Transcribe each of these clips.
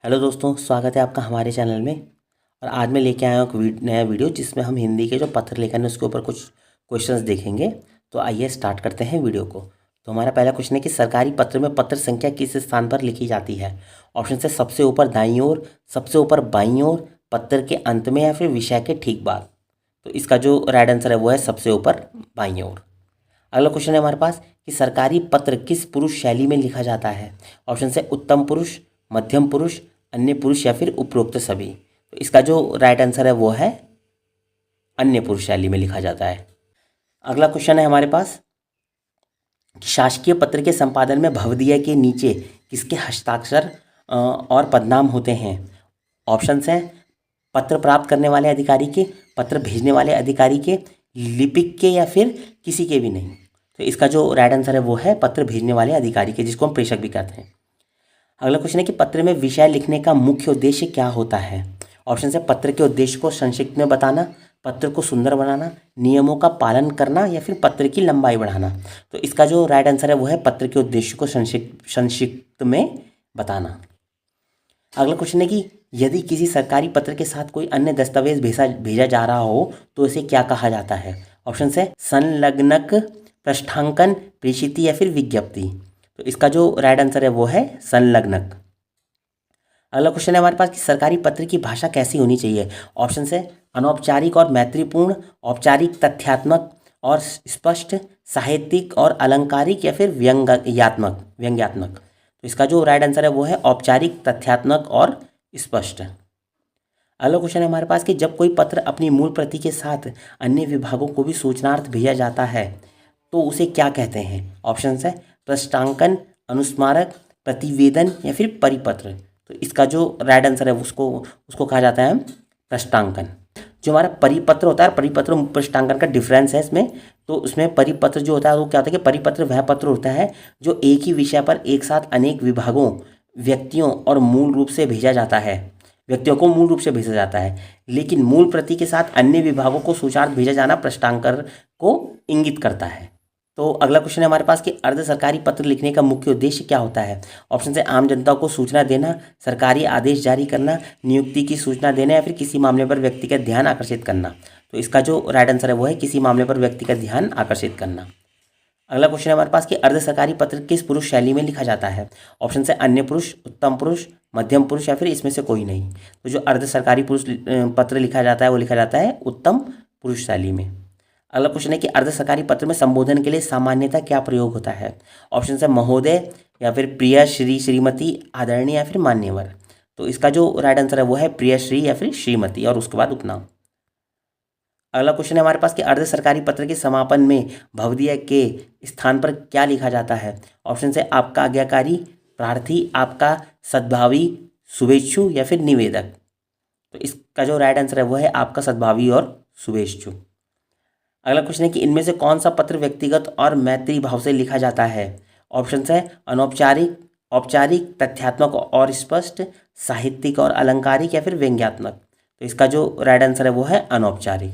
Hello दोस्तों, स्वागत है आपका हमारे चैनल में। और आज मैं लेके आया हूँ एक नया वीडियो जिसमें हम हिंदी के जो पत्र लेखन है उसके ऊपर कुछ क्वेश्चंस देखेंगे। तो आइए स्टार्ट करते हैं वीडियो को। तो हमारा पहला क्वेश्चन है कि सरकारी पत्र में पत्र संख्या किस स्थान पर लिखी जाती है। ऑप्शन से सबसे ऊपर दाईं ओर, सबसे ऊपर बाईं ओर, पत्र के अंत में या फिर विषय के ठीक बाद। तो इसका जो राइट आंसर है वो है सबसे ऊपर बाईं ओर। अगला क्वेश्चन है हमारे पास कि सरकारी पत्र किस पुरुष शैली में लिखा जाता है। ऑप्शन से उत्तम पुरुष, मध्यम पुरुष, अन्य पुरुष या फिर उपरोक्त सभी। तो इसका जो राइट आंसर है वो है अन्य पुरुष शैली में लिखा जाता है। अगला क्वेश्चन है हमारे पास कि शासकीय पत्र के संपादन में भवदीय के नीचे किसके हस्ताक्षर और पदनाम होते हैं। ऑप्शंस हैं पत्र प्राप्त करने वाले अधिकारी के, पत्र भेजने वाले अधिकारी के, लिपिक के या फिर किसी के भी नहीं। तो इसका जो राइट आंसर है वो है पत्र भेजने वाले अधिकारी के, जिसको हम प्रेषक भी कहते हैं। अगला क्वेश्चन है कि पत्र में विषय लिखने का मुख्य उद्देश्य क्या होता है। ऑप्शन है पत्र के उद्देश्य को संक्षिप्त में बताना, पत्र को सुंदर बनाना, नियमों का पालन करना या फिर पत्र की लंबाई बढ़ाना। तो इसका जो राइट आंसर है वो है पत्र के उद्देश्य को संक्षिप्त में बताना। अगला क्वेश्चन है कि यदि किसी सरकारी पत्र के साथ कोई अन्य दस्तावेज भेजा जा रहा हो तो इसे क्या कहा जाता है। ऑप्शन है संलग्नक, पृष्ठांकन, प्रेषिति या फिर विज्ञप्ति। तो इसका जो राइट आंसर है वो है संलग्नक। अगला क्वेश्चन है हमारे पास कि सरकारी पत्र की भाषा कैसी होनी चाहिए। ऑप्शन है अनौपचारिक और मैत्रीपूर्ण, औपचारिक तथ्यात्मक और स्पष्ट, साहित्यिक और अलंकारिक या फिर व्यंग्यात्मक। तो इसका जो राइट आंसर है वो है औपचारिक, तथ्यात्मक और स्पष्ट। अगला क्वेश्चन है हमारे पास कि जब कोई पत्र अपनी मूल प्रति के साथ अन्य विभागों को भी सूचनार्थ भेजा जाता है तो उसे क्या कहते हैं। ऑप्शन है पृष्ठांकन, अनुस्मारक, प्रतिवेदन या फिर परिपत्र। तो इसका जो राइट आंसर है उसको कहा जाता है पृष्ठांकन। जो हमारा परिपत्र होता है, परिपत्र और पृष्ठांकन का डिफरेंस है इसमें। तो उसमें परिपत्र जो होता है वो क्या होता है कि परिपत्र वह पत्र होता है जो एक ही विषय पर एक साथ अनेक विभागों, व्यक्तियों और मूल रूप से भेजा जाता है, व्यक्तियों को मूल रूप से भेजा जाता है। लेकिन मूल प्रति के साथ अन्य विभागों को सूचनार्थ भेजा जाना पृष्ठांकन को इंगित करता है। तो अगला क्वेश्चन है हमारे पास कि अर्ध सरकारी पत्र लिखने का मुख्य उद्देश्य क्या होता है। ऑप्शन है आम जनता को सूचना देना, सरकारी आदेश जारी करना, नियुक्ति की सूचना देना या फिर किसी मामले पर व्यक्ति का ध्यान आकर्षित करना। तो इसका जो राइट आंसर है वो है किसी मामले पर व्यक्ति का ध्यान आकर्षित करना। अगला क्वेश्चन है हमारे पास कि अर्ध सरकारी पत्र किस पुरुष शैली में लिखा जाता है। ऑप्शन है अन्य पुरुष, उत्तम पुरुष, मध्यम पुरुष या फिर इसमें से कोई नहीं। तो जो अर्ध सरकारी पुरुष पत्र लिखा जाता है वो लिखा जाता है उत्तम पुरुष शैली में। अगला क्वेश्चन है कि अर्ध सरकारी पत्र में संबोधन के लिए सामान्यतः क्या प्रयोग होता है। ऑप्शन है महोदय या फिर प्रिय, श्री, श्रीमती, आदरणीय या फिर मान्यवर। तो इसका जो राइट आंसर है वो है प्रिय, श्री या फिर श्रीमती और उसके बाद उपनाम। अगला क्वेश्चन है हमारे पास कि अर्ध सरकारी पत्र के समापन में भवदीय के स्थान पर क्या लिखा जाता है। ऑप्शन है आपका आज्ञाकारी, प्रार्थी, आपका सद्भावी, शुभेच्छु या फिर निवेदक। तो इसका जो राइट आंसर है वो है आपका सद्भावी और शुभेच्छु। अगला क्वेश्चन है कि इनमें से कौन सा पत्र व्यक्तिगत और मैत्री भाव से लिखा जाता है। ऑप्शन है अनौपचारिक, औपचारिक, तथ्यात्मक और स्पष्ट, साहित्यिक और अलंकारिक या फिर व्यंग्यात्मक। तो इसका जो राइट आंसर है वो है अनौपचारिक।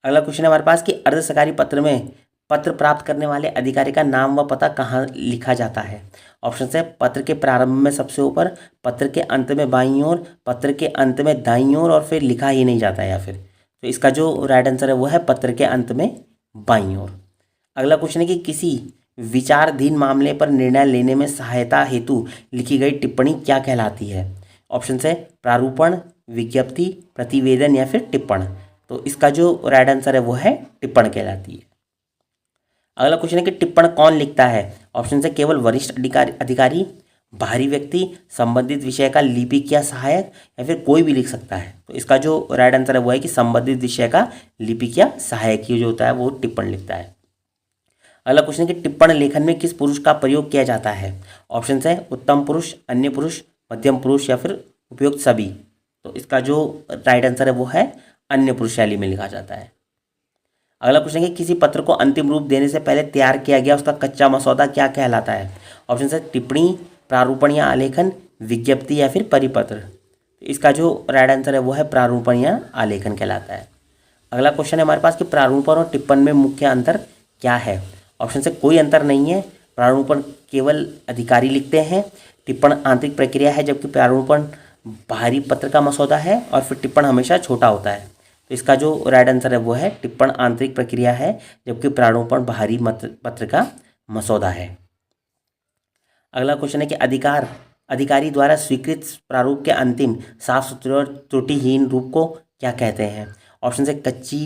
अगला क्वेश्चन है हमारे पास कि अर्ध सरकारी पत्र में पत्र प्राप्त करने वाले अधिकारी का नाम व पता कहाँ लिखा जाता है। ऑप्शन है पत्र के प्रारंभ में सबसे ऊपर, पत्र के अंत में बाईं ओर, पत्र के अंत में दाईं ओर और फिर लिखा ही नहीं जाता है या फिर। तो इसका जो राइट आंसर है वो है पत्र के अंत में बाईं ओर। अगला क्वेश्चन है कि किसी विचाराधीन मामले पर निर्णय लेने में सहायता हेतु लिखी गई टिप्पणी क्या कहलाती है। ऑप्शन है प्रारूपण, विज्ञप्ति, प्रतिवेदन या फिर टिप्पण। तो इसका जो राइट आंसर है वो है टिप्पण कहलाती है। अगला क्वेश्चन है कि टिप्पण कौन लिखता है। ऑप्शन है केवल वरिष्ठ अधिकारी, बाहरी व्यक्ति, संबंधित विषय का लिपिक या सहायक या फिर कोई भी लिख सकता है। तो इसका जो राइट आंसर है वो है कि संबंधित विषय का लिपिक या सहायक ही जो होता है वो टिप्पण लिखता है। अगला क्वेश्चन है कि टिप्पण लेखन में किस पुरुष का प्रयोग किया जाता है। ऑप्शन है उत्तम पुरुष, अन्य पुरुष, मध्यम पुरुष या फिर उपयुक्त सभी। तो इसका जो राइट आंसर है वो है अन्य पुरुष शैली में लिखा जाता है। अगला क्वेश्चन है कि किसी पत्र को अंतिम रूप देने से पहले तैयार किया गया उसका कच्चा मसौदा क्या कहलाता है। ऑप्शन है टिप्पणी, प्रारूपण या आलेखन, विज्ञप्ति या फिर परिपत्र। इसका जो राइट आंसर है वो है प्रारूपण या आलेखन कहलाता है। अगला क्वेश्चन है हमारे पास कि प्रारूपण और टिप्पण में मुख्य अंतर क्या है। ऑप्शन से कोई अंतर नहीं है, प्रारूपण केवल अधिकारी लिखते हैं, टिप्पण आंतरिक प्रक्रिया है, जबकि प्रारूपण बाहरी पत्र का मसौदा है, और फिर टिप्पण हमेशा छोटा होता है। तो इसका जो राइट आंसर है वो है टिप्पण आंतरिक प्रक्रिया है, जबकि प्रारूपण बाहरी पत्र का मसौदा है। अगला क्वेश्चन है कि अधिकारी द्वारा स्वीकृत प्रारूप के अंतिम साफ सुथरे और त्रुटिहीन रूप को क्या कहते हैं? ऑप्शन है कच्ची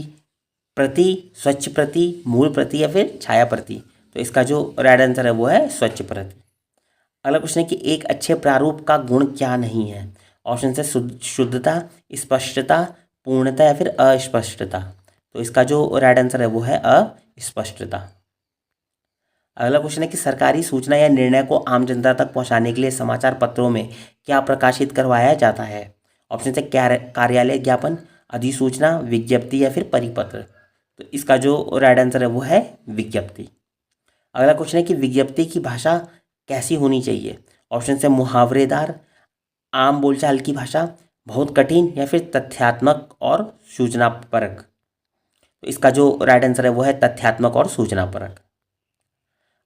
प्रति, स्वच्छ प्रति, मूल प्रति या फिर छाया प्रति। तो इसका जो राइट आंसर है वो है स्वच्छ प्रति। अगला क्वेश्चन है कि एक अच्छे प्रारूप का गुण क्या नहीं है? ऑप्शन है शुद्धता, स्पष्टता, पूर्णता या फिर अस्पष्टता। तो इसका जो राइट आंसर है वो है अस्पष्टता। अगला क्वेश्चन है कि सरकारी सूचना या निर्णय को आम जनता तक पहुंचाने के लिए समाचार पत्रों में क्या प्रकाशित करवाया जाता है? ऑप्शन है कार्यालय ज्ञापन, अधिसूचना, विज्ञप्ति या फिर परिपत्र। तो इसका जो राइट आंसर है वो है विज्ञप्ति। अगला क्वेश्चन है कि विज्ञप्ति की भाषा कैसी होनी चाहिए? ऑप्शन है मुहावरेदार, आम बोलचाल की भाषा, बहुत कठिन या फिर तथ्यात्मक और सूचनापरक। तो इसका जो राइट आंसर है वो है तथ्यात्मक और सूचनापरक।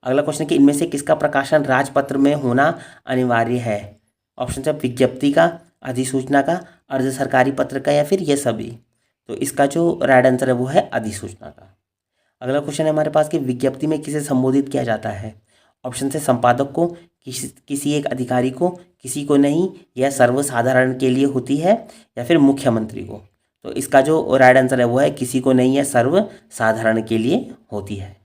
अगला क्वेश्चन है कि इनमें से किसका प्रकाशन राजपत्र में होना अनिवार्य है? ऑप्शन है विज्ञप्ति का, अधिसूचना का, अर्ध सरकारी पत्र का या फिर ये सभी। तो इसका जो राइट आंसर है वो है अधिसूचना का। अगला क्वेश्चन है हमारे पास कि विज्ञप्ति में किसे संबोधित किया जाता है? ऑप्शन से संपादक को, किसी एक अधिकारी को, किसी को नहीं, यह सर्वसाधारण के लिए होती है या फिर मुख्यमंत्री को। तो इसका जो राइट आंसर है वो है किसी को नहीं, यह सर्वसाधारण के लिए होती है।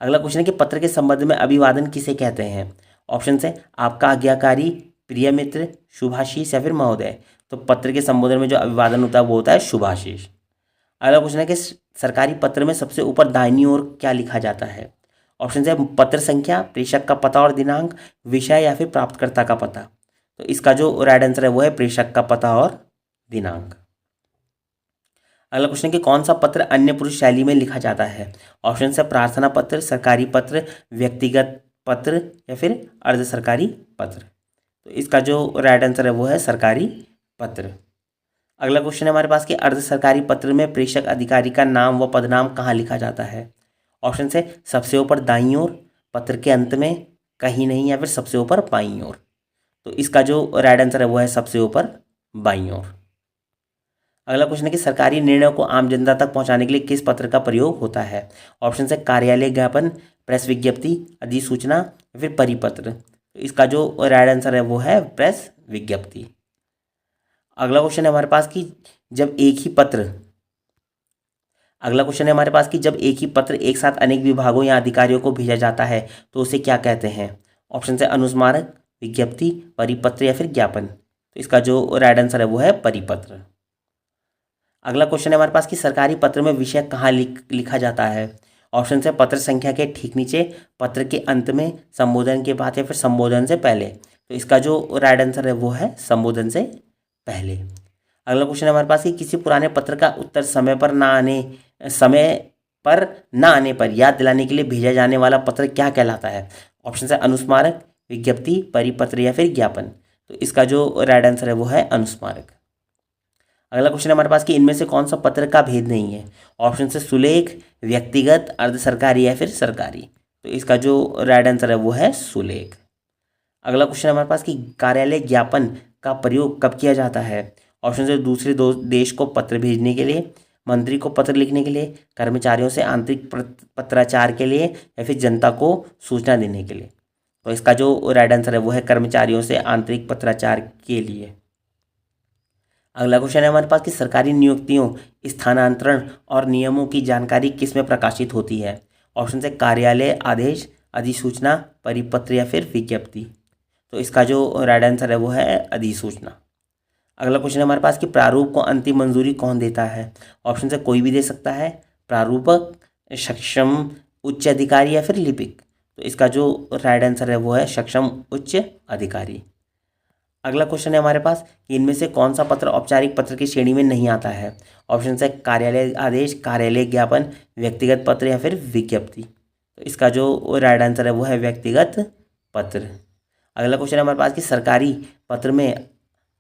अगला क्वेश्चन है कि पत्र के संबंध में अभिवादन किसे कहते हैं? ऑप्शन है आपका आज्ञाकारी, प्रिय मित्र, शुभाशीष या फिर महोदय। तो पत्र के संबोधन में जो अभिवादन होता है वो होता है शुभाशीष। अगला क्वेश्चन है कि सरकारी पत्र में सबसे ऊपर दाहिनी ओर क्या लिखा जाता है? ऑप्शन है पत्र संख्या, प्रेषक का पता और दिनांक, विषय या फिर प्राप्तकर्ता का पता। तो इसका जो राइट आंसर है वो है प्रेषक का पता और दिनांक। अगला क्वेश्चन है कि कौन सा पत्र अन्य पुरुष शैली में लिखा जाता है? ऑप्शन है प्रार्थना पत्र, सरकारी पत्र, व्यक्तिगत पत्र या फिर अर्ध सरकारी पत्र। तो इसका जो राइट आंसर है वो है सरकारी पत्र। अगला क्वेश्चन है हमारे पास कि अर्ध सरकारी पत्र में प्रेषक अधिकारी का नाम व पदनाम कहाँ लिखा जाता है? ऑप्शन है सबसे ऊपर दाईं ओर, पत्र के अंत में, कहीं नहीं या फिर सबसे ऊपर बाईं ओर। तो इसका जो राइट आंसर है वो है सबसे ऊपर बाईं ओर। अगला क्वेश्चन है कि सरकारी निर्णयों को आम जनता तक पहुंचाने के लिए किस पत्र का प्रयोग होता है? ऑप्शन है कार्यालय ज्ञापन, प्रेस विज्ञप्ति, अधिसूचना या फिर परिपत्र। तो इसका जो राइट आंसर है वो है प्रेस विज्ञप्ति। अगला क्वेश्चन है हमारे पास कि जब एक ही पत्र एक साथ अनेक विभागों या अधिकारियों को भेजा जाता है तो उसे क्या कहते हैं? ऑप्शन है अनुस्मारक, विज्ञप्ति, परिपत्र या फिर ज्ञापन। तो इसका जो राइट आंसर है वो है परिपत्र। अगला क्वेश्चन है हमारे पास कि सरकारी पत्र में विषय कहाँ लिखा जाता है? ऑप्शन है पत्र संख्या के ठीक नीचे, पत्र के अंत में, संबोधन के बाद या फिर संबोधन से पहले। तो इसका जो राइट आंसर है वो है संबोधन से पहले। अगला क्वेश्चन है हमारे पास कि किसी पुराने पत्र का उत्तर समय पर ना आने पर याद दिलाने के लिए भेजा जाने वाला पत्र क्या कहलाता है? ऑप्शन है अनुस्मारक, विज्ञप्ति, परिपत्र या फिर ज्ञापन। तो इसका जो राइट आंसर है वो है अनुस्मारक। अगला क्वेश्चन है हमारे पास कि इनमें से कौन सा पत्र का भेद नहीं है? ऑप्शन से सुलेख, व्यक्तिगत, अर्ध सरकारी या फिर सरकारी। तो इसका जो राइट आंसर है वो है सुलेख। अगला क्वेश्चन है हमारे पास कि कार्यालय ज्ञापन का प्रयोग कब किया जाता है? ऑप्शन से दूसरे देश को पत्र भेजने के लिए, मंत्री को पत्र लिखने के लिए, कर्मचारियों से आंतरिक पत्राचार के लिए या फिर जनता को सूचना देने के लिए। तो इसका जो राइट आंसर है वो है कर्मचारियों से आंतरिक पत्राचार के लिए। अगला क्वेश्चन है हमारे पास कि सरकारी नियुक्तियों, स्थानांतरण और नियमों की जानकारी किस में प्रकाशित होती है? ऑप्शन है कार्यालय आदेश, अधिसूचना, परिपत्र या फिर विज्ञप्ति। तो इसका जो राइट आंसर है वो है अधिसूचना। अगला क्वेश्चन है हमारे पास कि प्रारूप को अंतिम मंजूरी कौन देता है? ऑप्शन से कोई भी दे सकता है, प्रारूपक, सक्षम उच्च अधिकारी या फिर लिपिक। तो इसका जो राइट आंसर है वो है सक्षम उच्च अधिकारी। अगला क्वेश्चन है हमारे पास कि इनमें से कौन सा पत्र औपचारिक पत्र की श्रेणी में नहीं आता है? ऑप्शन है कार्यालय आदेश, कार्यालय ज्ञापन, व्यक्तिगत पत्र या फिर विज्ञप्ति। तो इसका जो राइट आंसर है वो है व्यक्तिगत पत्र। अगला क्वेश्चन है हमारे पास कि सरकारी पत्र में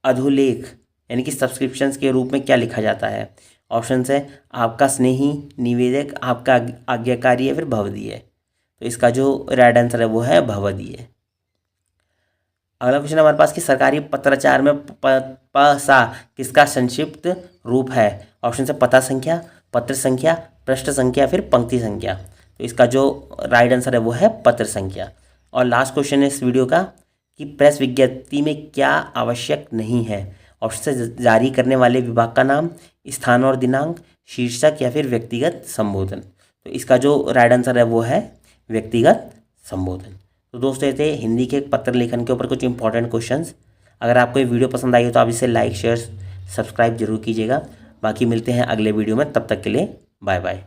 अधोलेख यानी कि सब्सक्रिप्शंस के रूप में क्या लिखा जाता है? ऑप्शन है आपका स्नेही, निवेदक, आपका आज्ञाकारी या फिर भवदीय। तो इसका जो राइट आंसर है वो है भवदीय। अगला क्वेश्चन हमारे पास कि सरकारी पत्राचार में सा किसका संक्षिप्त रूप है? ऑप्शन से पता संख्या, पत्र संख्या, पृष्ठ संख्या, फिर पंक्ति संख्या। तो इसका जो राइट आंसर है वो है पत्र संख्या। और लास्ट क्वेश्चन है इस वीडियो का कि प्रेस विज्ञप्ति में क्या आवश्यक नहीं है? ऑप्शन से जारी करने वाले विभाग का नाम, स्थान और दिनांक, शीर्षक, या फिर व्यक्तिगत संबोधन। तो इसका जो राइट आंसर है वो है व्यक्तिगत संबोधन। तो दोस्तों ये थे हिंदी के पत्र लेखन के ऊपर कुछ इंपॉर्टेंट क्वेश्चंस। अगर आपको ये वीडियो पसंद आई हो तो आप इसे लाइक, शेयर, सब्सक्राइब जरूर कीजिएगा। बाकी मिलते हैं अगले वीडियो में, तब तक के लिए बाय बाय।